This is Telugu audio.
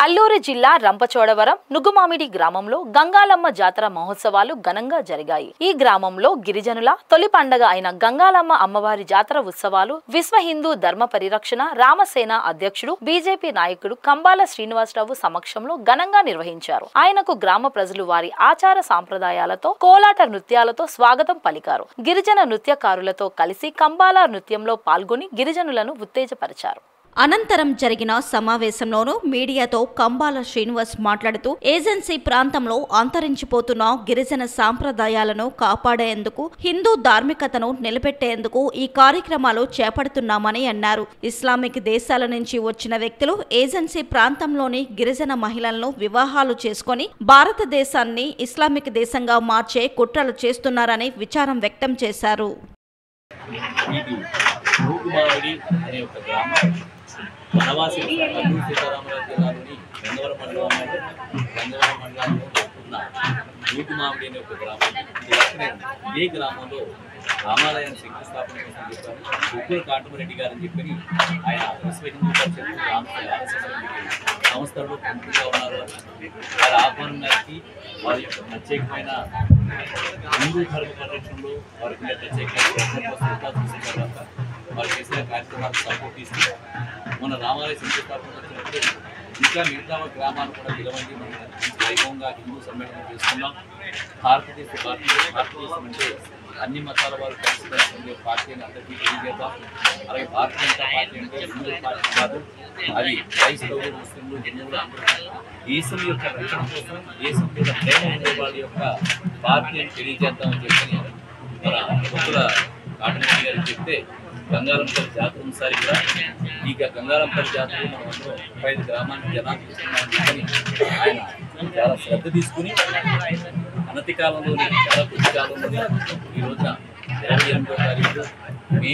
అల్లూరు జిల్లా రంపచోడవరం నుగుమామిడి గ్రామంలో గంగాలమ్మ జాతర మహోత్సవాలు ఘనంగా జరిగాయి. ఈ గ్రామంలో గిరిజనుల తొలి పండగ అయిన గంగాలమ్మ అమ్మవారి జాతర ఉత్సవాలు విశ్వ హిందూ ధర్మ పరిరక్షణ రామసేన అధ్యక్షుడు బీజేపీ నాయకుడు కంబాల శ్రీనివాసరావు సమక్షంలో ఘనంగా నిర్వహించారు. ఆయనకు గ్రామ ప్రజలు వారి ఆచార సాంప్రదాయాలతో కోలాట నృత్యాలతో స్వాగతం పలికారు. గిరిజన నృత్యకారులతో కలిసి కంబాల నృత్యంలో పాల్గొని గిరిజనులను ఉత్తేజపరిచారు. అనంతరం జరిగిన సమావేశంలోనూ మీడియాతో కంబాల శ్రీనివాస్ మాట్లాడుతూ ఏజెన్సీ ప్రాంతంలో అంతరించిపోతున్న గిరిజన సాంప్రదాయాలను కాపాడేందుకు హిందూ ధార్మికతను నిలబెట్టేందుకు ఈ కార్యక్రమాలు చేపడుతున్నామని అన్నారు. ఇస్లామిక్ దేశాల నుంచి వచ్చిన వ్యక్తులు ఏజెన్సీ ప్రాంతంలోని గిరిజన మహిళలను వివాహాలు చేసుకుని భారతదేశాన్ని ఇస్లామిక్ దేశంగా మార్చే కుట్రలు చేస్తున్నారని విచారం వ్యక్తం చేశారు. వనవాసి అల్లూరు సీతారామరాజు జిల్లాలోని గంగవరం మండలంలో ఉన్న నూగుమామిడి అనే ఒక గ్రామం. ఇదే గ్రామంలో రామాలయాన్ని శంకుస్థాపన కోసం చెప్పారు ఉప్పుల కాటమరెడ్డి గారని చెప్పని ఆయన విశ్వ హిందూ పరిషత్ సంస్థలో ప్రముఖంగా ఉన్నారు. వారి ఆహ్వానం మేరకి వారి యొక్క ప్రత్యేకమైన హిందూ ధర్మ పరిరక్షణలో వారికి ప్రత్యేకమైన తర్వాత వారు చేసిన కార్యక్రమాలకు సపోర్ట్ ఇస్తూ మన రామాలయ శంకుస్థాపన వచ్చినప్పుడు ఇంకా మిగతా గ్రామాలు కూడా నిలవండి మనం వైభవంగా హిందూ సమ్మేళనం చేసుకున్నాం. భారతదేశం అంటే అన్ని మతాల వారు కలిసి పార్టీ అని అందరికీ తెలియజేద్దాం. అలాగే భారతీయ జనతా పార్టీ అంటే హిందూ పార్టీ కాదు, అది క్రైస్తవులు ముస్లింలు హిందువులు అందరూ దేశం యొక్క రక్షణ కోసం దేశం మీద ప్రేమ ఉండే వాళ్ళ యొక్క పార్టీ అని తెలియజేద్దామని చెప్పని మన భక్తుల కాటమరెడ్డి గారు చెప్తే గంగాలంపల్లి జాతర ఒకసారి కూడా ఈ గంగాలంపల్లి జాతరలో మనం అందరూ 35 గ్రామానికి జనాలు తీసుకున్నామని చెప్పని ఆయన చాలా శ్రద్ధ తీసుకుని అనతి కాలంలోనే చాలా కొద్ది కాలంలోనే ఈ రోజున 28వ తారీఖు మే